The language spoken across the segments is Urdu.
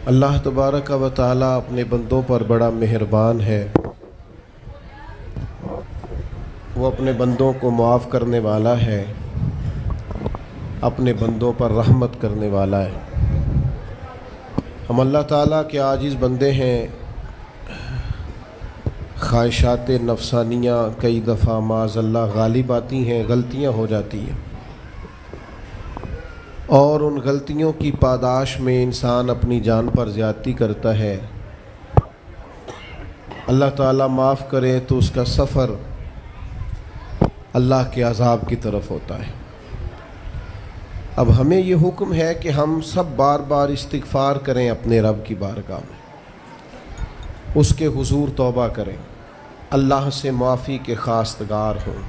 اللہ تبارک و تعالیٰ اپنے بندوں پر بڑا مہربان ہے، وہ اپنے بندوں کو معاف کرنے والا ہے، اپنے بندوں پر رحمت کرنے والا ہے۔ ہم اللہ تعالیٰ کے عاجز بندے ہیں، خواہشات نفسانیہ کئی دفعہ معاذ اللہ غالب آتی ہیں، غلطیاں ہو جاتی ہیں، اور ان غلطیوں کی پاداش میں انسان اپنی جان پر زیادتی کرتا ہے۔ اللہ تعالیٰ معاف کرے تو اس کا سفر اللہ کے عذاب کی طرف ہوتا ہے۔ اب ہمیں یہ حکم ہے کہ ہم سب بار بار استغفار کریں اپنے رب کی بارگاہ میں، اس کے حضور توبہ کریں، اللہ سے معافی کے خواستگار ہوں۔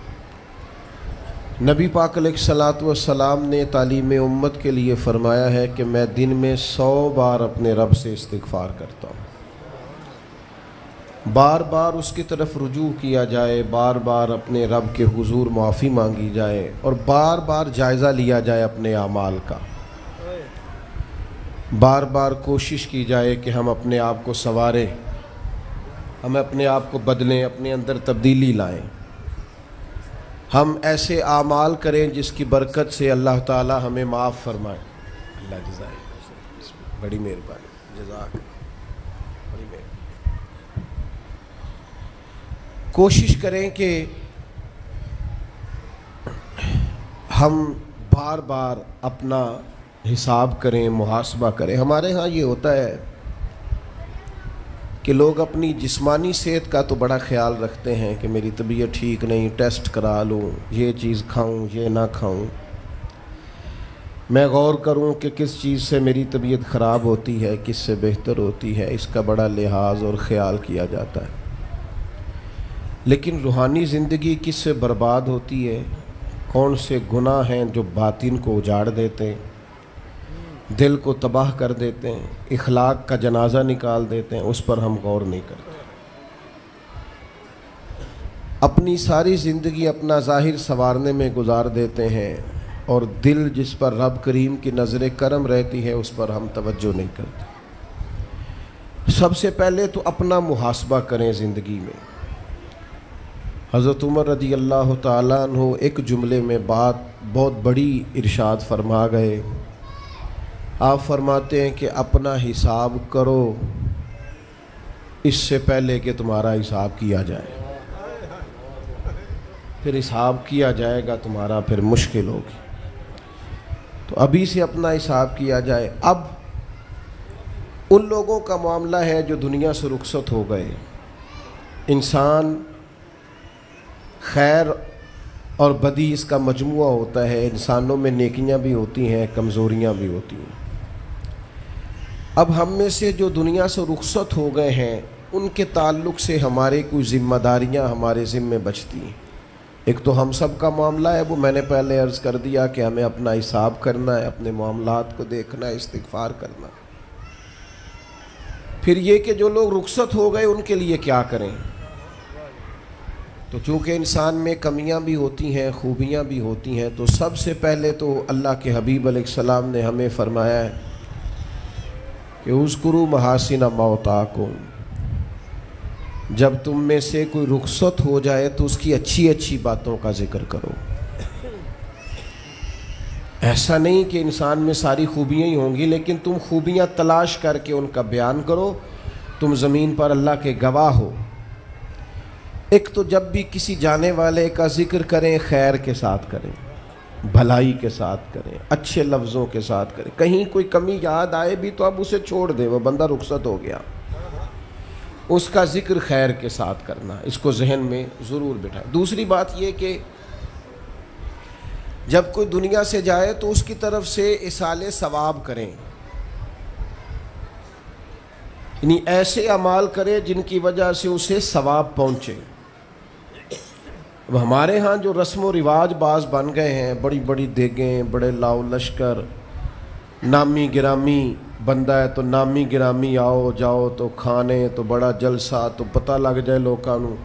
نبی پاک علیہ الصلاۃ والسلام نے تعلیم امت کے لیے فرمایا ہے کہ میں دن میں 100 بار اپنے رب سے استغفار کرتا ہوں۔ بار بار اس کی طرف رجوع کیا جائے، بار بار اپنے رب کے حضور معافی مانگی جائے، اور بار بار جائزہ لیا جائے اپنے اعمال کا۔ بار بار کوشش کی جائے کہ ہم اپنے آپ کو سنواریں، ہم اپنے آپ کو بدلیں، اپنے اندر تبدیلی لائیں، ہم ایسے اعمال کریں جس کی برکت سے اللہ تعالی ہمیں معاف فرمائے۔ اللہ جزائے بڑی مہربانی، جزاک بڑی مہربانی۔ کوشش کریں کہ ہم بار بار اپنا حساب کریں، محاسبہ کریں۔ ہمارے ہاں یہ ہوتا ہے کہ لوگ اپنی جسمانی صحت کا تو بڑا خیال رکھتے ہیں کہ میری طبیعت ٹھیک نہیں، ٹیسٹ کرا لوں، یہ چیز کھاؤں، یہ نہ کھاؤں، میں غور کروں کہ کس چیز سے میری طبیعت خراب ہوتی ہے، کس سے بہتر ہوتی ہے، اس کا بڑا لحاظ اور خیال کیا جاتا ہے۔ لیکن روحانی زندگی کس سے برباد ہوتی ہے؟ کون سے گناہ ہیں جو باطن کو اجاڑ دیتے ہیں، دل کو تباہ کر دیتے ہیں، اخلاق کا جنازہ نکال دیتے ہیں، اس پر ہم غور نہیں کرتے۔ اپنی ساری زندگی اپنا ظاہر سنوارنے میں گزار دیتے ہیں، اور دل جس پر رب کریم کی نظر کرم رہتی ہے اس پر ہم توجہ نہیں کرتے۔ سب سے پہلے تو اپنا محاسبہ کریں زندگی میں۔ حضرت عمر رضی اللہ تعالیٰ عنہ ایک جملے میں بات بہت بڑی ارشاد فرما گئے۔ آپ فرماتے ہیں کہ اپنا حساب کرو اس سے پہلے کہ تمہارا حساب کیا جائے۔ پھر حساب کیا جائے گا تمہارا، پھر مشکل ہوگی، تو ابھی سے اپنا حساب کیا جائے۔ اب ان لوگوں کا معاملہ ہے جو دنیا سے رخصت ہو گئے۔ انسان خیر اور بدی اس کا مجموعہ ہوتا ہے، انسانوں میں نیکیاں بھی ہوتی ہیں، کمزوریاں بھی ہوتی ہیں۔ اب ہم میں سے جو دنیا سے رخصت ہو گئے ہیں ان کے تعلق سے ہمارے کچھ ذمہ داریاں ہمارے ذمے بچتی ہیں۔ ایک تو ہم سب کا معاملہ ہے، وہ میں نے پہلے عرض کر دیا کہ ہمیں اپنا حساب کرنا ہے، اپنے معاملات کو دیکھنا ہے، استغفار کرنا۔ پھر یہ کہ جو لوگ رخصت ہو گئے ان کے لیے کیا کریں؟ تو چونکہ انسان میں کمیاں بھی ہوتی ہیں، خوبیاں بھی ہوتی ہیں، تو سب سے پہلے تو اللہ کے حبیب علیہ السلام نے ہمیں فرمایا ہے کہ اذکروا محاسن موتاکم، جب تم میں سے کوئی رخصت ہو جائے تو اس کی اچھی اچھی باتوں کا ذکر کرو۔ ایسا نہیں کہ انسان میں ساری خوبیاں ہی ہوں گی، لیکن تم خوبیاں تلاش کر کے ان کا بیان کرو، تم زمین پر اللہ کے گواہ ہو۔ ایک تو جب بھی کسی جانے والے کا ذکر کریں خیر کے ساتھ کریں، بھلائی کے ساتھ کریں، اچھے لفظوں کے ساتھ کریں۔ کہیں کوئی کمی یاد آئے بھی تو اب اسے چھوڑ دے، وہ بندہ رخصت ہو گیا، اس کا ذکر خیر کے ساتھ کرنا، اس کو ذہن میں ضرور بٹھائیں۔ دوسری بات یہ کہ جب کوئی دنیا سے جائے تو اس کی طرف سے ایصال ثواب کریں، یعنی ایسے اعمال کرے جن کی وجہ سے اسے ثواب پہنچے۔ اب ہمارے ہاں جو رسم و رواج بعض بن گئے ہیں، بڑی بڑی دیگیں، بڑے لاؤ لشکر، نامی گرامی بندہ ہے تو نامی گرامی آؤ جاؤ تو کھانے تو بڑا جلسہ تو پتہ لگ جائے لوگوں کو،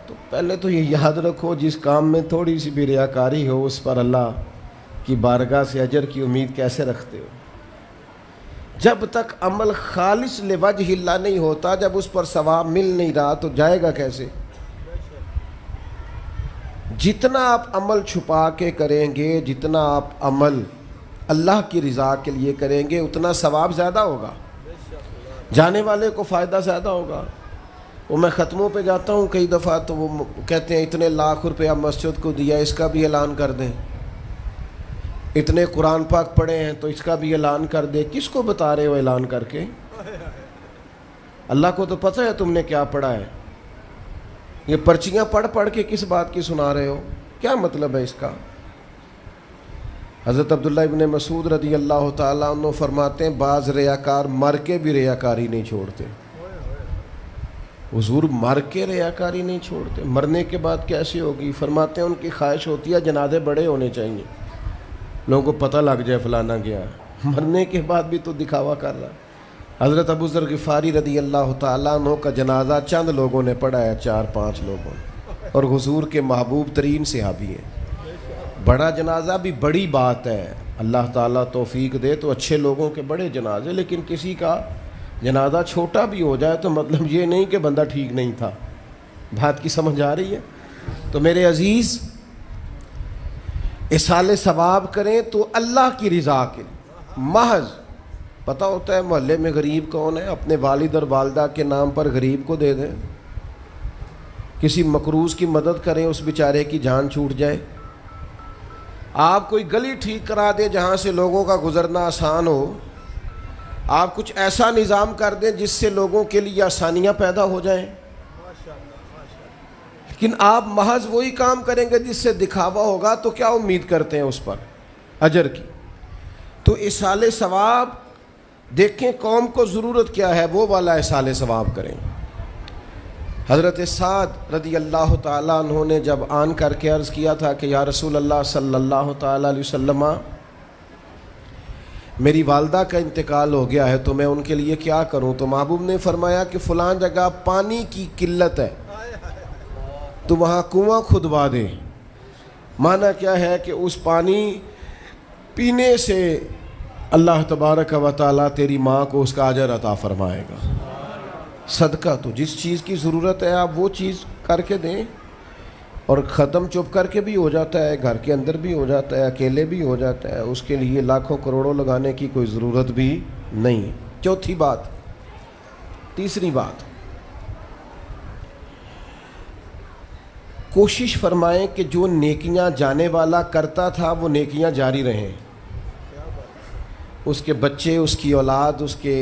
تو پہلے تو یہ یاد رکھو جس کام میں تھوڑی سی بھی ریاکاری ہو اس پر اللہ کی بارگاہ سے اجر کی امید کیسے رکھتے ہو؟ جب تک عمل خالص لوجہ اللہ نہیں ہوتا، جب اس پر ثواب مل نہیں رہا تو جائے گا کیسے؟ جتنا آپ عمل چھپا کے کریں گے، جتنا آپ عمل اللہ کی رضا کے لیے کریں گے، اتنا ثواب زیادہ ہوگا، جانے والے کو فائدہ زیادہ ہوگا۔ وہ میں ختموں پہ جاتا ہوں کئی دفعہ تو وہ کہتے ہیں اتنے لاکھ روپیہ مسجد کو دیا، اس کا بھی اعلان کر دیں، اتنے قرآن پاک پڑھے ہیں تو اس کا بھی اعلان کر دے۔ کس کو بتا رہے ہو اعلان کر کے؟ اللہ کو تو پتہ ہے تم نے کیا پڑھا ہے، یہ پرچیاں پڑھ پڑھ کے کس بات کی سنا رہے ہو؟ کیا مطلب ہے اس کا؟ حضرت عبداللہ ابن مسعود رضی اللہ تعالیٰ عنہ فرماتے ہیں بعض ریاکار مر کے بھی ریاکاری نہیں چھوڑتے۔ حضور مر کے ریاکاری نہیں چھوڑتے، مرنے کے بعد کیسے ہوگی؟ فرماتے ہیں ان کی خواہش ہوتی ہے جنازے بڑے ہونے چاہیے، لوگوں کو پتہ لگ جائے فلانا گیا، مرنے کے بعد بھی تو دکھاوا کر رہا۔ حضرت ابو ذر غفاری رضی اللہ تعالیٰ عنہ کا جنازہ چند لوگوں نے پڑھا ہے، 4-5 لوگوں نے، اور حضور کے محبوب ترین صحابی ہیں۔ بڑا جنازہ بھی بڑی بات ہے، اللہ تعالیٰ توفیق دے تو اچھے لوگوں کے بڑے جنازے، لیکن کسی کا جنازہ چھوٹا بھی ہو جائے تو مطلب یہ نہیں کہ بندہ ٹھیک نہیں تھا۔ بات کی سمجھ آ رہی ہے؟ تو میرے عزیز، اصال ثواب کریں تو اللہ کی رضا کے لیے، محض پتہ ہوتا ہے محلے میں غریب کون ہے، اپنے والد اور والدہ کے نام پر غریب کو دے دیں، کسی مقروض کی مدد کریں، اس بیچارے کی جان چھوٹ جائے۔ آپ کوئی گلی ٹھیک کرا دیں جہاں سے لوگوں کا گزرنا آسان ہو، آپ کچھ ایسا نظام کر دیں جس سے لوگوں کے لیے آسانیاں پیدا ہو جائیں، لیکن آپ محض وہی کام کریں گے جس سے دکھاوا ہوگا تو کیا امید کرتے ہیں اس پر اجر کی؟ تو اصال ثواب دیکھیں قوم کو ضرورت کیا ہے، وہ والا اصال ثواب کریں۔ حضرت سعد رضی اللہ تعالیٰ عنہ نے جب آن کر کے عرض کیا تھا کہ یا رسول اللہ صلی اللہ تعالیٰ علیہ وسلم، میری والدہ کا انتقال ہو گیا ہے تو میں ان کے لیے کیا کروں؟ تو محبوب نے فرمایا کہ فلاں جگہ پانی کی قلت ہے تو وہاں کنواں کھدوا دے۔ معنی کیا ہے کہ اس پانی پینے سے اللہ تبارک و تعالیٰ تیری ماں کو اس کا اجر عطا فرمائے گا۔ صدقہ تو جس چیز کی ضرورت ہے آپ وہ چیز کر کے دیں، اور ختم چپ کر کے بھی ہو جاتا ہے، گھر کے اندر بھی ہو جاتا ہے، اکیلے بھی ہو جاتا ہے، اس کے لیے لاکھوں کروڑوں لگانے کی کوئی ضرورت بھی نہیں۔ چوتھی بات، تیسری بات، کوشش فرمائیں کہ جو نیکیاں جانے والا کرتا تھا وہ نیکیاں جاری رہیں، اس کے بچے، اس کی اولاد، اس کے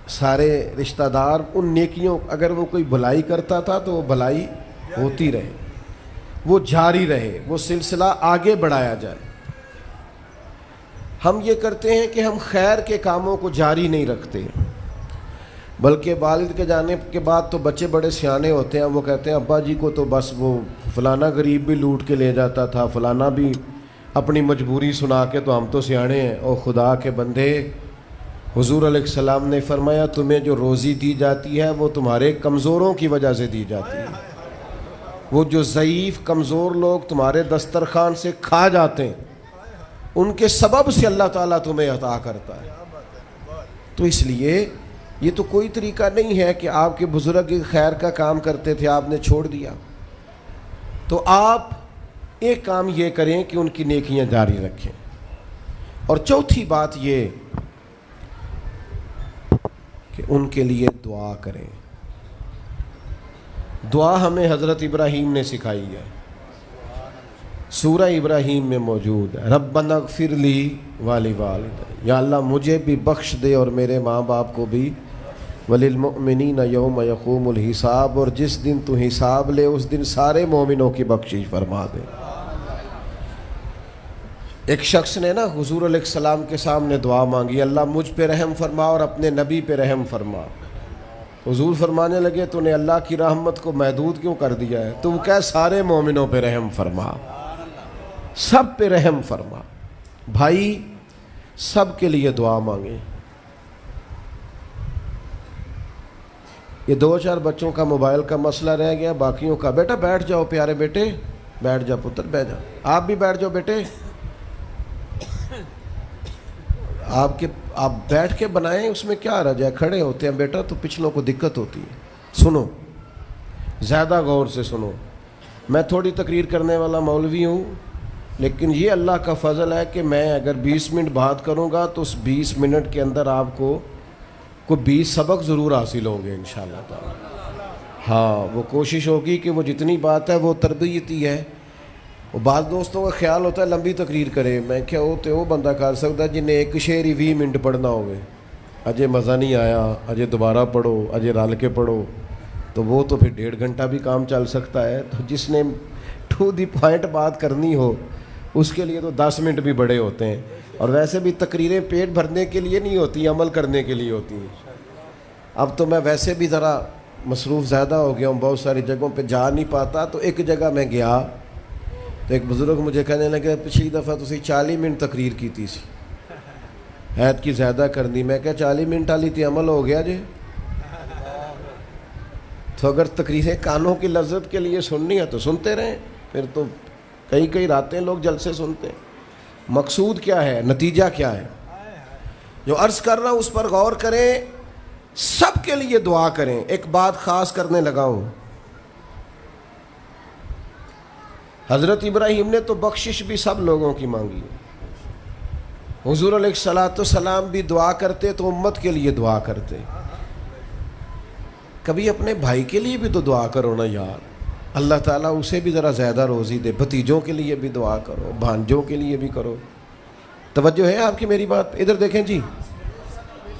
سارے رشتہ دار ان نیکیوں، اگر وہ کوئی بھلائی کرتا تھا تو وہ بھلائی ہوتی رہے، وہ جاری رہے، وہ سلسلہ آگے بڑھایا جائے۔ ہم یہ کرتے ہیں کہ ہم خیر کے کاموں کو جاری نہیں رکھتے، بلکہ والد کے جانے کے بعد تو بچے بڑے سیانے ہوتے ہیں، وہ کہتے ہیں ابا جی کو تو بس وہ فلانا غریب بھی لوٹ کے لے جاتا تھا، فلانا بھی اپنی مجبوری سنا کے، تو ہم تو سیانے ہیں۔ او خدا کے بندے، حضور علیہ السلام نے فرمایا تمہیں جو روزی دی جاتی ہے وہ تمہارے کمزوروں کی وجہ سے دی جاتی ہے، وہ جو ضعیف کمزور لوگ تمہارے دسترخوان سے کھا جاتے ہیں ان کے سبب سے اللہ تعالیٰ تمہیں عطا کرتا ہے۔ تو اس لیے یہ تو کوئی طریقہ نہیں ہے کہ آپ کے بزرگ خیر کا کام کرتے تھے آپ نے چھوڑ دیا، تو آپ ایک کام یہ کریں کہ ان کی نیکیاں جاری رکھیں۔ اور چوتھی بات یہ کہ ان کے لیے دعا کریں۔ دعا ہمیں حضرت ابراہیم نے سکھائی ہے، سورہ ابراہیم میں موجود ہے، ربنا اغفر لی ولوالدی، یا اللہ مجھے بھی بخش دے اور میرے ماں باپ کو بھی، وللمؤمنین یوم یقوم الحساب، اور جس دن تو حساب لے اس دن سارے مومنوں کی بخشش فرما دے۔ ایک شخص نے نا حضور علیہ السلام کے سامنے دعا مانگی، اللہ مجھ پہ رحم فرما اور اپنے نبی پہ رحم فرما۔ حضور فرمانے لگے تو نے اللہ کی رحمت کو محدود کیوں کر دیا ہے؟ تو کہہ سارے مومنوں پہ رحم فرما، سب پہ رحم فرما۔ بھائی سب کے لیے دعا مانگیں۔ یہ 2-4 بچوں کا موبائل کا مسئلہ رہ گیا، باقیوں کا بیٹا بیٹھ جاؤ، پیارے بیٹے بیٹھ جاؤ، پتر بیٹھ جاؤ، آپ بھی بیٹھ جاؤ بیٹے، آپ بیٹھ کے بنائیں، اس میں کیا رہ جائے، کھڑے ہوتے ہیں بیٹا تو پچھلوں کو دقت ہوتی ہے۔ سنو، زیادہ غور سے سنو، میں تھوڑی تقریر کرنے والا مولوی ہوں، لیکن یہ اللہ کا فضل ہے کہ میں اگر 20 منٹ بات کروں گا تو اس 20 منٹ کے اندر آپ کو 20 سبق ضرور حاصل ہوں گے انشاءاللہ تعالی۔ ہاں، وہ کوشش ہوگی کہ وہ جتنی بات ہے وہ تربیتی ہے۔ وہ بعض دوستوں کا خیال ہوتا ہے لمبی تقریر کرے، میں کیا ہوتے وہ بندہ کر سکتا جنہیں ایک شعر ہی 20 منٹ پڑھنا ہوئے، اجے مزہ نہیں آیا، اجے دوبارہ پڑھو، اجے رل کے پڑھو، تو وہ تو پھر 1.5 گھنٹہ بھی کام چل سکتا ہے۔ تو جس نے ٹو دی پوائنٹ بات کرنی ہو اس کے لیے تو 10 منٹ بھی بڑے ہوتے ہیں، اور ویسے بھی تقریریں پیٹ بھرنے کے لیے نہیں ہوتی، عمل کرنے کے لیے ہوتی ہیں۔ اب تو میں ویسے بھی ذرا مصروف زیادہ ہو گیا ہوں، بہت ساری جگہوں پہ جا نہیں پاتا، تو ایک جگہ میں گیا تو ایک بزرگ مجھے کہنے لگے پچھلی دفعہ تسی 40 منٹ تقریر کی تھی سی، ایت کی زیادہ کرنی۔ میں کہا 40 منٹ والی تھی، عمل ہو گیا جی۔ تو اگر تقریریں کانوں کی لذت کے لیے سننی ہے تو سنتے رہیں، پھر تو کئی راتیں لوگ جلسے سنتے ہیں۔ مقصود کیا ہے، نتیجہ کیا ہے؟ جو عرض کر رہا ہوں اس پر غور کریں، سب کے لیے دعا کریں۔ ایک بات خاص کرنے لگا ہوں، حضرت ابراہیم نے تو بخشش بھی سب لوگوں کی مانگی، حضور علیہ الصلوۃ والسلام بھی دعا کرتے تو امت کے لیے دعا کرتے۔ کبھی اپنے بھائی کے لیے بھی تو دعا کرو نا یار، اللہ تعالیٰ اسے بھی ذرا زیادہ روزی دے، بھتیجوں کے لیے بھی دعا کرو، بھانجوں کے لیے بھی کرو۔ توجہ ہے آپ کی میری بات پہ؟ ادھر دیکھیں جی،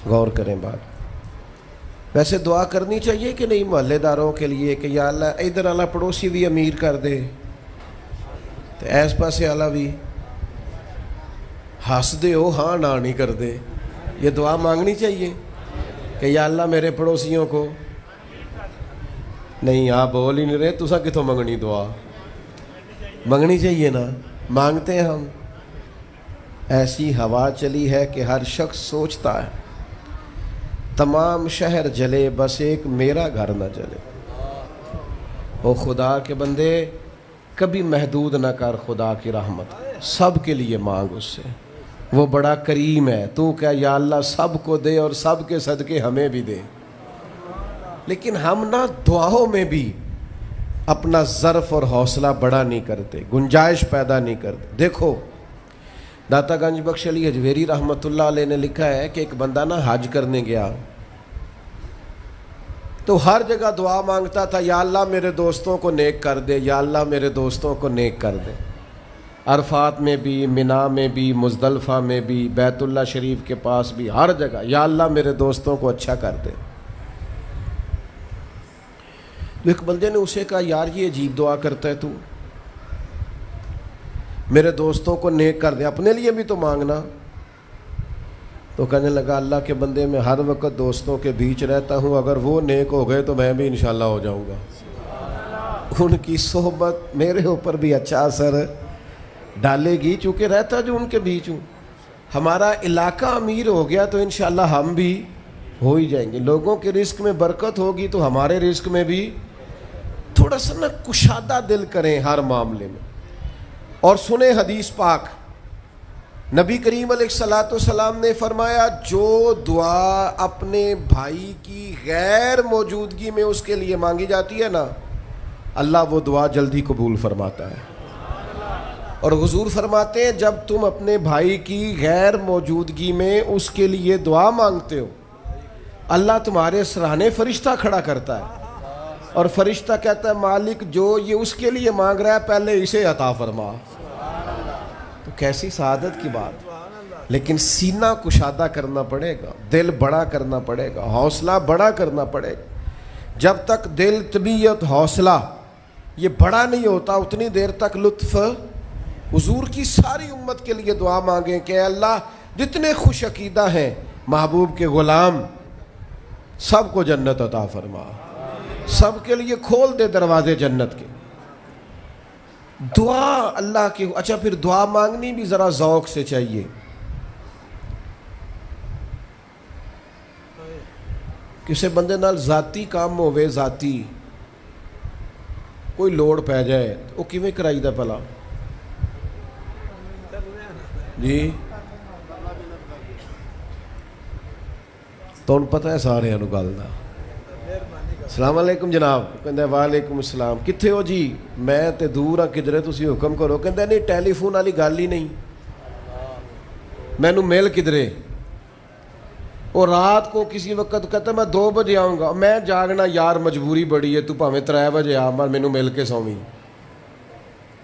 غور کریں بات۔ ویسے دعا کرنی چاہیے کہ نہیں محلے داروں کے لیے کہ یا اللہ ادھر والا پڑوسی بھی امیر کر دے تو ایس پاسے والا بھی ہنس دے ہو ہاں نہ نہیں کر دے، یہ دعا مانگنی چاہیے کہ یا اللہ میرے پڑوسیوں کو۔ نہیں آپ بول ہی نہیں رہے، تسا کتوں منگنی دعا؟ منگنی چاہیے نا، مانگتے ہیں ہم۔ ایسی ہوا چلی ہے کہ ہر شخص سوچتا ہے تمام شہر جلے بس ایک میرا گھر نہ جلے۔ او خدا کے بندے کبھی محدود نہ کر خدا کی رحمت، سب کے لیے مانگ اس سے، وہ بڑا کریم ہے۔ تو کہہ یا اللہ سب کو دے اور سب کے صدقے ہمیں بھی دے۔ لیکن ہم نا دعاؤں میں بھی اپنا ظرف اور حوصلہ بڑا نہیں کرتے، گنجائش پیدا نہیں کرتے۔ دیکھو داتا گنج بخش علی حجویری رحمۃ اللہ علیہ نے لکھا ہے کہ ایک بندہ نا حج کرنے گیا تو ہر جگہ دعا مانگتا تھا، یا اللہ میرے دوستوں کو نیک کر دے، یا اللہ میرے دوستوں کو نیک کر دے۔ عرفات میں بھی، منا میں بھی، مزدلفہ میں بھی، بیت اللہ شریف کے پاس بھی، ہر جگہ یا اللہ میرے دوستوں کو اچھا کر دے۔ تو ایک بندے نے اسے کہا یار یہ عجیب دعا کرتا ہے تو، میرے دوستوں کو نیک کر دے، اپنے لیے بھی تو مانگنا۔ تو کہنے لگا اللہ کے بندے میں ہر وقت دوستوں کے بیچ رہتا ہوں، اگر وہ نیک ہو گئے تو میں بھی انشاءاللہ ہو جاؤں گا۔ ان کی صحبت میرے اوپر بھی اچھا اثر ڈالے گی، چونکہ رہتا جو ان کے بیچ ہوں۔ ہمارا علاقہ امیر ہو گیا تو انشاءاللہ ہم بھی ہو ہی جائیں گے۔ لوگوں کے رزق میں برکت ہوگی تو ہمارے رزق میں بھی تھوڑا سا نا کشادہ دل کریں ہر معاملے میں۔ اور سنیں حدیث پاک، نبی کریم علیہ الصلوۃ والسلام نے فرمایا جو دعا اپنے بھائی کی غیر موجودگی میں اس کے لیے مانگی جاتی ہے نا، اللہ وہ دعا جلدی قبول فرماتا ہے۔ اور حضور فرماتے ہیں جب تم اپنے بھائی کی غیر موجودگی میں اس کے لیے دعا مانگتے ہو، اللہ تمہارے سرانے فرشتہ کھڑا کرتا ہے اور فرشتہ کہتا ہے مالک جو یہ اس کے لیے مانگ رہا ہے پہلے اسے عطا فرما۔ تو کیسی سعادت کی بات۔ لیکن سینہ کشادہ کرنا پڑے گا، دل بڑا کرنا پڑے گا، حوصلہ بڑا کرنا پڑے گا۔ جب تک دل، طبیعت، حوصلہ یہ بڑا نہیں ہوتا اتنی دیر تک لطف۔ حضور کی ساری امت کے لیے دعا مانگیں کہ اے اللہ جتنے خوش عقیدہ ہیں محبوب کے غلام سب کو جنت عطا فرما، سب کے لیے کھول دے دروازے جنت کے۔ دعا اللہ کی۔ اچھا پھر دعا مانگنی بھی ذرا ذوق سے چاہیے۔ کسی بندے نال ذاتی کام ہوئے، ذاتی کوئی لوڑ پہ جائے وہ کیویں کرائی دا پلا جی؟ تو پتہ ہے سارے گل دا۔ السلام علیکم جناب، کہندا وعلیکم السلام، کتھے ہو جی؟ میں تے دور ہاں کدھرے، تسی حکم کرو۔ کہندا نہیں ٹیلی فون والی گل ہی نہیں، مینوں مل کدھرے؟ اور رات کو کسی وقت کہتا میں 2 بجے آؤں گا، میں جاگنا یار مجبوری بڑی ہے، تو پاویں 3 بجے آ مر مینوں مل کے سویں۔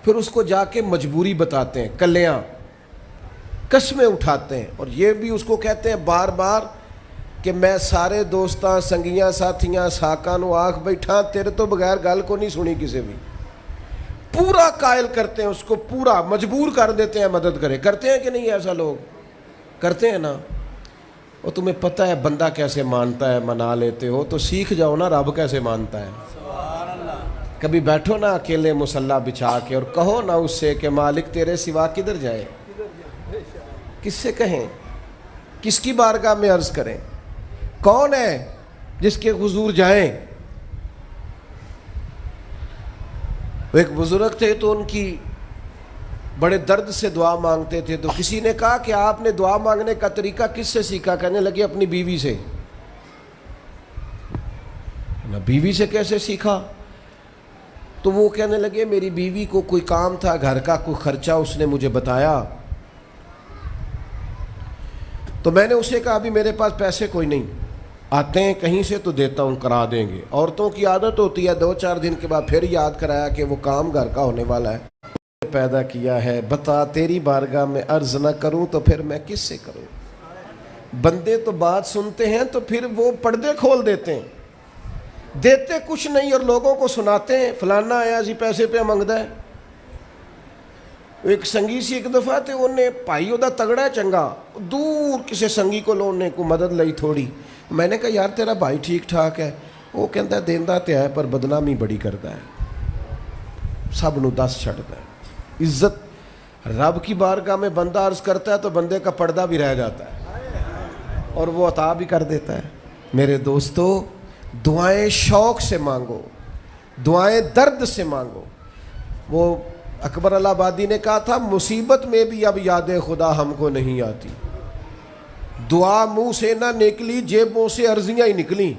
پھر اس کو جا کے مجبوری بتاتے ہیں، کلیاں قسمیں اٹھاتے ہیں، اور یہ بھی اس کو کہتے ہیں بار بار کہ میں سارے دوستاں سنگیاں ساتھیاں ساکاں نو آکھ بیٹھا، تیرے تو بغیر گل کو نہیں سنی کسی بھی۔ پورا قائل کرتے ہیں اس کو، پورا مجبور کر دیتے ہیں مدد کرتے ہیں کہ نہیں؟ ایسا لوگ کرتے ہیں نا۔ اور تمہیں پتہ ہے بندہ کیسے مانتا ہے، منا لیتے ہو تو سیکھ جاؤ نا رب کیسے مانتا ہے۔ کبھی بیٹھو نا اکیلے مصلی بچھا کے اور کہو نا اس سے کہ مالک تیرے سوا کدھر جائے، کس سے کہیں، کس کی بارگاہ میں عرض کریں، کون ہے جس کے حضور جائیں؟ ایک بزرگ تھے تو ان کی بڑے درد سے دعا مانگتے تھے، تو کسی نے کہا کہ آپ نے دعا مانگنے کا طریقہ کس سے سیکھا؟ کہنے لگے اپنی بیوی سے۔ بیوی سے کیسے سیکھا؟ تو وہ کہنے لگے میری بیوی کو کوئی کام تھا گھر کا، کوئی خرچہ اس نے مجھے بتایا، تو میں نے اسے کہا ابھی میرے پاس پیسے کوئی نہیں، آتے ہیں کہیں سے تو دیتا ہوں، کرا دیں گے۔ عورتوں کی عادت ہوتی ہے 2-4 دن کے بعد پھر یاد کرایا کہ وہ کام گھر کا ہونے والا ہے، پیدا کیا ہے، بتا تیری بارگاہ میں عرض نہ کروں تو پھر میں کس سے کروں؟ بندے تو بات سنتے ہیں تو پھر وہ پردے کھول دیتے ہیں، دیتے کچھ نہیں اور لوگوں کو سناتے ہیں فلانا آیا جی پیسے پہ منگدا ہے۔ ایک سنگی سی ایک دفعہ تے انہیں پائی دا تگڑا ہے چنگا، دور کسی سنگی کو لونے کو مدد لئی تھوڑی، میں نے کہا یار تیرا بھائی ٹھیک ٹھاک ہے؟ وہ کہتا ہے دیندا تے ہے پر بدنامی بڑی کرتا ہے، سب نو دس چھڑتا ہے۔ عزت رب کی بارگاہ میں بندہ عرض کرتا ہے تو بندے کا پردہ بھی رہ جاتا ہے اور وہ عطا بھی کر دیتا ہے۔ میرے دوستو دعائیں شوق سے مانگو، دعائیں درد سے مانگو۔ وہ اکبر الہٰبادی نے کہا تھا مصیبت میں بھی اب یاد خدا ہم کو نہیں آتی، دعا منہ سے نہ نکلی جیبوں سے عرضیاں ہی نکلیں،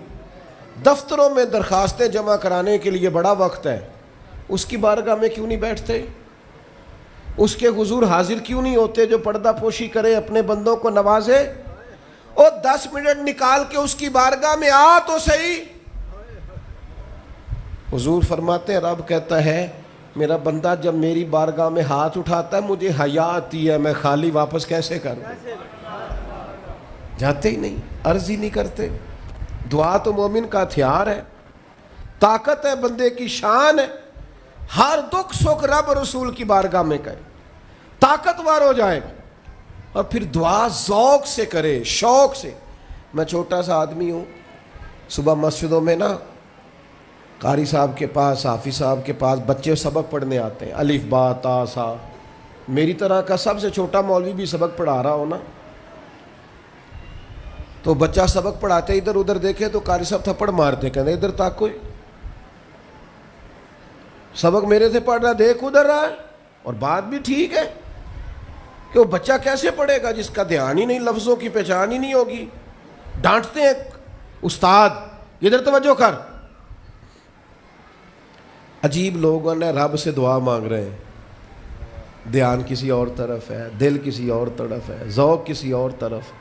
دفتروں میں درخواستیں جمع کرانے کے لیے بڑا وقت ہے، اس کی بارگاہ میں کیوں نہیں بیٹھتے؟ اس کے حضور حاضر کیوں نہیں ہوتے جو پردہ پوشی کرے، اپنے بندوں کو نوازے؟ اور 10 منٹ نکال کے اس کی بارگاہ میں آ تو صحیح۔ حضور فرماتے ہیں رب کہتا ہے میرا بندہ جب میری بارگاہ میں ہاتھ اٹھاتا ہے مجھے حیا آتی ہے، میں خالی واپس کیسے کر دوں؟ جاتے ہی نہیں، عرض ہی نہیں کرتے۔ دعا تو مومن کا ہتھیار ہے، طاقت ہے بندے کی، شان ہے، ہر دکھ سکھ رب رسول کی بارگاہ میں کرے، طاقتور ہو جائے، اور پھر دعا ذوق سے کرے، شوق سے۔ میں چھوٹا سا آدمی ہوں، صبح مسجدوں میں نا قاری صاحب کے پاس، حافظ صاحب کے پاس بچے سبق پڑھنے آتے ہیں، الف با تا سا، میری طرح کا سب سے چھوٹا مولوی بھی سبق پڑھا رہا ہو نا، تو بچہ سبق پڑھاتے ادھر ادھر دیکھے تو قاری صاحب تھپڑ مارتے، کہتے ادھر تاک کوئی سبق میرے سے پڑھ رہا، دیکھ ادھر رہا ہے۔ اور بات بھی ٹھیک ہے کہ وہ بچہ کیسے پڑھے گا جس کا دھیان ہی نہیں، لفظوں کی پہچان ہی نہیں ہوگی۔ ڈانٹتے ہیں استاد ادھر توجہ کر۔ عجیب لوگوں نے رب سے دعا مانگ رہے ہیں، دھیان کسی اور طرف ہے، دل کسی اور طرف ہے، ذوق کسی اور طرف،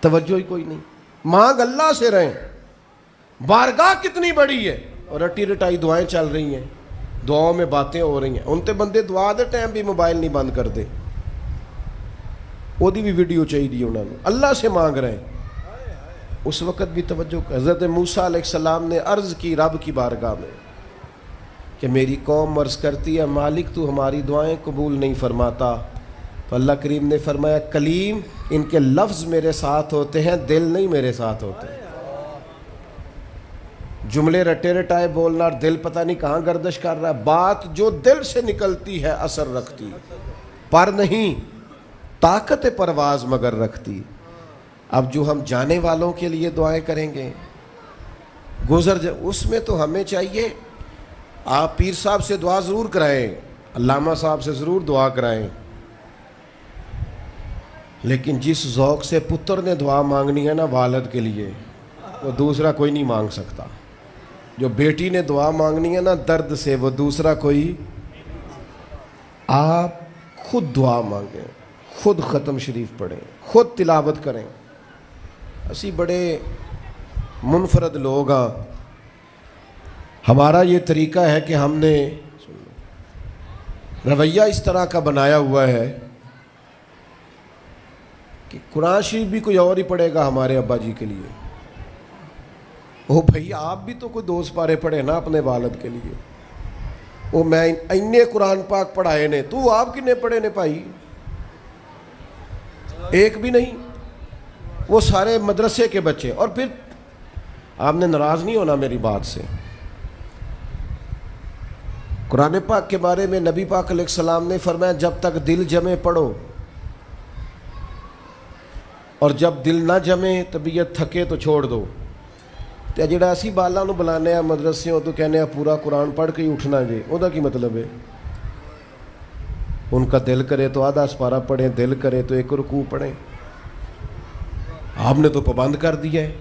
توجہ ہی کوئی نہیں۔ مانگ اللہ سے رہیں، بارگاہ کتنی بڑی ہے، اور رٹی رٹائی دعائیں چل رہی ہیں، دعاؤں میں باتیں ہو رہی ہیں، ان تے بندے دعا دے ٹائم بھی موبائل نہیں بند کر دے، وہ دی بھی ویڈیو چاہیے انہوں نے، اللہ سے مانگ رہے ہیں۔ اس وقت بھی توجہ، حضرت موسیٰ علیہ السلام نے عرض کی رب کی بارگاہ میں کہ میری قوم عرض کرتی ہے مالک تو ہماری دعائیں قبول نہیں فرماتا، تو اللہ کریم نے فرمایا کلیم ان کے لفظ میرے ساتھ ہوتے ہیں، دل نہیں میرے ساتھ ہوتے۔ جملے رٹے رٹائے بولنا اور دل پتہ نہیں کہاں گردش کر رہا ہے، بات جو دل سے نکلتی ہے اثر رکھتی، پر نہیں طاقت پرواز مگر رکھتی۔ اب جو ہم جانے والوں کے لیے دعائیں کریں گے، اس میں تو ہمیں چاہیے آپ پیر صاحب سے دعا ضرور کرائیں، علامہ صاحب سے ضرور دعا کرائیں، لیکن جس ذوق سے پتر نے دعا مانگنی ہے نا والد کے لیے، وہ دوسرا کوئی نہیں مانگ سکتا. جو بیٹی نے دعا مانگنی ہے نا درد سے، وہ دوسرا کوئی. آپ خود دعا مانگیں، خود ختم شریف پڑھیں، خود تلاوت کریں. اسی بڑے منفرد لوگ ہاں. ہمارا یہ طریقہ ہے کہ ہم نے رویہ اس طرح کا بنایا ہوا ہے کہ قرآن شریف بھی کوئی اور ہی پڑھے گا ہمارے ابا جی کے لیے. او بھائی آپ بھی تو کوئی 2 سپارے پڑھے نا اپنے والد کے لیے. وہ میں انے قرآن پاک پڑھائے نے، تو آپ کنے پڑھے نے بھائی؟ ایک بھی نہیں. وہ سارے مدرسے کے بچے. اور پھر آپ نے ناراض نہیں ہونا میری بات سے. قرآن پاک کے بارے میں نبی پاک علیہ السلام نے فرمایا جب تک دل جمے پڑھو، اور جب دل نہ جمے طبیعت تھکے تو چھوڑ دو. تے جڑا اسی بالاں نو بلانے آ مدرسیوں تو کہنے آ پورا قرآن پڑھ کے ہی اٹھنا جے، او دا کی مطلب ہے؟ ان کا دل کرے تو آدھا سپارہ پڑھیں، دل کرے تو 1 رکوع پڑھیں. آپ نے تو پابند کر دیا ہے.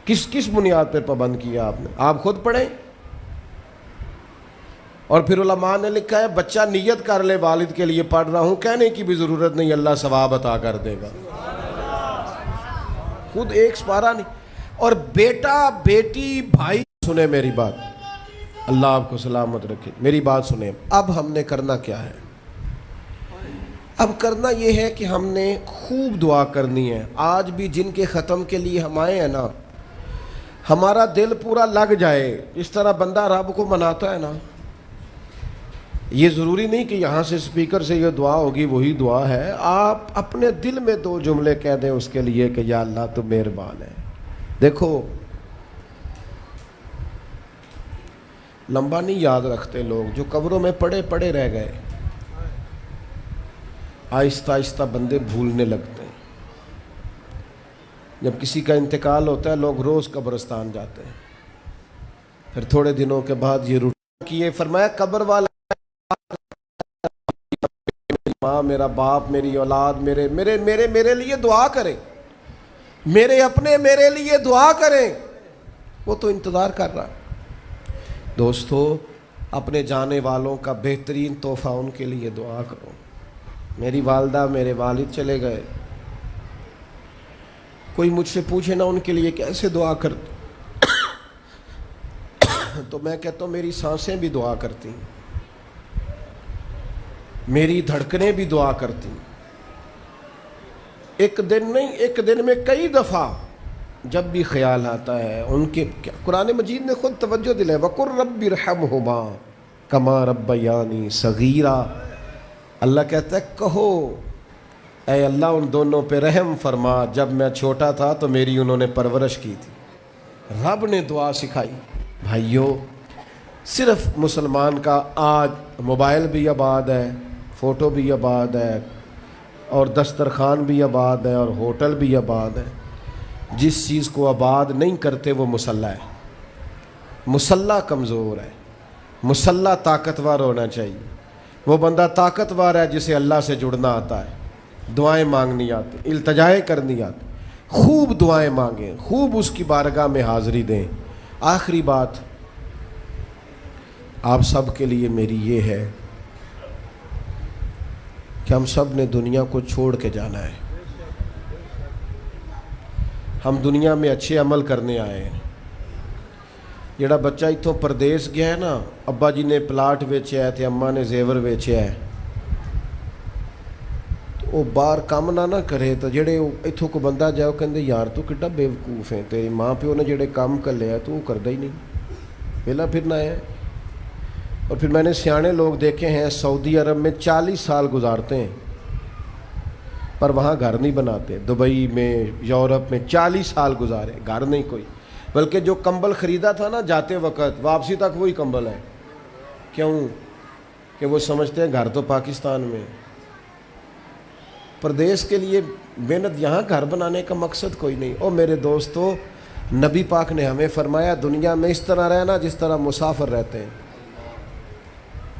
کس بنیاد پر پابند کیا آپ نے؟ آپ خود پڑھیں. اور پھر علماء نے لکھا ہے بچہ نیت کر لے والد کے لیے پڑھ رہا ہوں، کہنے کی بھی ضرورت نہیں، اللہ ثواب عطا کر دے گا. خود ایک سپارہ نہیں. اور بیٹا بیٹی بھائی سنیں میری بات، اللہ آپ کو سلامت رکھے. میری بات سنیں. اب ہم نے کرنا کیا ہے؟ اب کرنا یہ ہے کہ ہم نے خوب دعا کرنی ہے. آج بھی جن کے ختم کے لیے ہم آئے ہیں نا، ہمارا دل پورا لگ جائے. اس طرح بندہ رب کو مناتا ہے نا، یہ ضروری نہیں کہ یہاں سے سپیکر سے یہ دعا ہوگی وہی دعا ہے. آپ اپنے دل میں 2 جملے کہہ دیں اس کے لیے کہ یا اللہ تو مہربان ہے. دیکھو لمبا نہیں یاد رکھتے لوگ، جو قبروں میں پڑے رہ گئے. آہستہ آہستہ بندے بھولنے لگتے ہیں. جب کسی کا انتقال ہوتا ہے لوگ روز قبرستان جاتے ہیں. پھر تھوڑے دنوں کے بعد یہ روٹین کیے. فرمایا قبر والا ماں، میرا باپ، میری اولاد میرے میرے میرے میرے لیے دعا کریں، میرے اپنے میرے لیے دعا کریں. وہ تو انتظار کر رہا. دوستو اپنے جانے والوں کا بہترین تحفہ ان کے لیے دعا کرو. میری والدہ میرے والد چلے گئے، کوئی مجھ سے پوچھے نا ان کے لیے کیسے دعا کرتے تو میں کہتا ہوں میری سانسیں بھی دعا کرتی، میری دھڑکنیں بھی دعا کرتی. ایک دن نہیں، ایک دن میں کئی دفعہ جب بھی خیال آتا ہے ان کے. قرآن مجید نے خود توجہ دلائی وَقُلْ رَبِّ ارْحَمْهُمَا كَمَا رَبَّيَانِي صَغِيرًا. اللہ کہتا ہے کہو اے اللہ ان دونوں پہ رحم فرما، جب میں چھوٹا تھا تو میری انہوں نے پرورش کی تھی. رب نے دعا سکھائی. بھائیو صرف مسلمان کا آج موبائل بھی آباد ہے، فوٹو بھی آباد ہے، اور دسترخوان بھی آباد ہے، اور ہوٹل بھی آباد ہے. جس چیز کو آباد نہیں کرتے وہ مسلح ہے. مسلح کمزور ہے، مسلح طاقتور ہونا چاہیے. وہ بندہ طاقتور ہے جسے اللہ سے جڑنا آتا ہے، دعائیں مانگنی آتی، التجائیں کرنی آتی. خوب دعائیں مانگیں، خوب اس کی بارگاہ میں حاضری دیں. آخری بات آپ سب کے لیے میری یہ ہے کہ ہم سب نے دنیا کو چھوڑ کے جانا ہے. ہم دنیا میں اچھے عمل کرنے آئے ہیں. جڑا بچہ اتوں پردیس گیا ہے نا، ابا جی نے پلاٹ ویچیا ہے تے اماں نے زیور ویچیا ہے، وہ باہر کام نہ کرے تو جڑے اتوں کو بندہ جائے وہ کہندے یار تو کڈا بیوقوف ہے، تیری ماں پیو نے جڑے کام کر لیا تو وہ کردا ہی نہیں، پہلا پھرنا ہے. اور پھر میں نے سیانے لوگ دیکھے ہیں سعودی عرب میں 40 سال گزارتے ہیں پر وہاں گھر نہیں بناتے. دبئی میں، یورپ میں 40 سال گزارے، گھر نہیں کوئی. بلکہ جو کمبل خریدا تھا نا جاتے وقت واپسی تک وہی کمبل ہے. کیوں؟ کہ وہ سمجھتے ہیں گھر تو پاکستان میں. پردیس کے لیے محنت، یہاں گھر بنانے کا مقصد کوئی نہیں. او میرے دوستو، نبی پاک نے ہمیں فرمایا دنیا میں اس طرح رہنا جس طرح مسافر رہتے ہیں.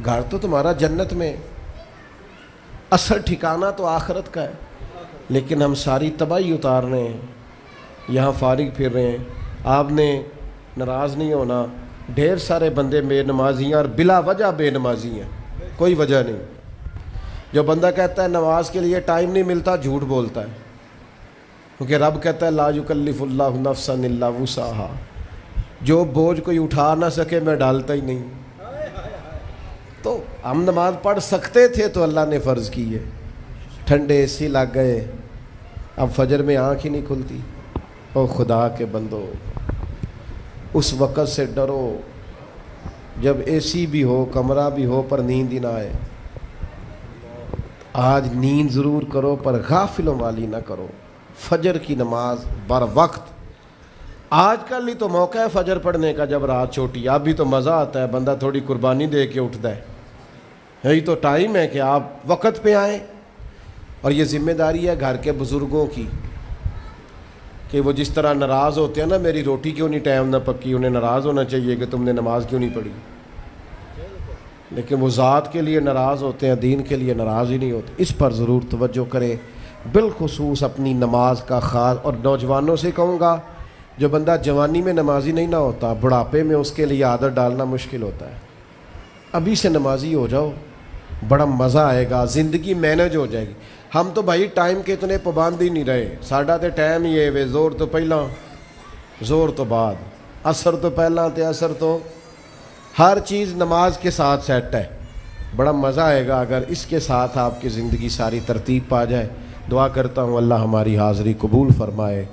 گھر تو تمہارا جنت میں، اصل ٹھکانہ تو آخرت کا ہے. لیکن ہم ساری تباہی اتار رہے ہیں، یہاں فارغ پھر رہے ہیں. آپ نے ناراض نہیں ہونا. ڈھیر سارے بندے بے نمازی ہیں اور بلا وجہ بے نمازی ہیں, کوئی وجہ نہیں. جو بندہ کہتا ہے نماز کے لیے ٹائم نہیں ملتا, جھوٹ بولتا ہے, کیونکہ رب کہتا ہے لا یکلف اللہ نفسا الا وسعہا, جو بوجھ کوئی اٹھا نہ سکے میں ڈالتا ہی نہیں. تو ہم نماز پڑھ سکتے تھے تو اللہ نے فرض کی ہے. ٹھنڈے اے سی لگ گئے, اب فجر میں آنکھ ہی نہیں کھلتی. او خدا کے بندو, اس وقت سے ڈرو جب اے سی بھی ہو, کمرہ بھی ہو, پر نیند ہی نہ آئے. آج نیند ضرور کرو پر غافلوں والی نہ کرو. فجر کی نماز بر وقت. آج کل ہی تو موقع ہے فجر پڑھنے کا جب رات چھوٹی. اب بھی تو مزہ آتا ہے, بندہ تھوڑی قربانی دے کے اٹھتا ہے. یہی تو ٹائم ہے کہ آپ وقت پہ آئیں. اور یہ ذمہ داری ہے گھر کے بزرگوں کی کہ وہ جس طرح ناراض ہوتے ہیں نا, میری روٹی کیوں نہیں ٹائم نہ پکی, انہیں ناراض ہونا چاہیے کہ تم نے نماز کیوں نہیں پڑھی. لیکن وہ ذات کے لیے ناراض ہوتے ہیں, دین کے لیے ناراض ہی نہیں ہوتے. اس پر ضرور توجہ کریں, بالخصوص اپنی نماز کا خاص. اور نوجوانوں سے کہوں گا, جو بندہ جوانی میں نمازی نہیں نہ ہوتا, بڑھاپے میں اس کے لیے عادت ڈالنا مشکل ہوتا ہے. ابھی سے نمازی ہو جاؤ, بڑا مزہ آئے گا, زندگی مینج ہو جائے گی. ہم تو بھائی ٹائم کے اتنے پابند ہی نہیں رہے. ساڈا تو ٹائم ہی ہے وے, زور تو پہلا زور تو بعد, عصر تو پہلا تے عصر تو, ہر چیز نماز کے ساتھ سیٹ ہے. بڑا مزہ آئے گا اگر اس کے ساتھ آپ کی زندگی ساری ترتیب پا جائے. دعا کرتا ہوں اللہ ہماری حاضری قبول فرمائے.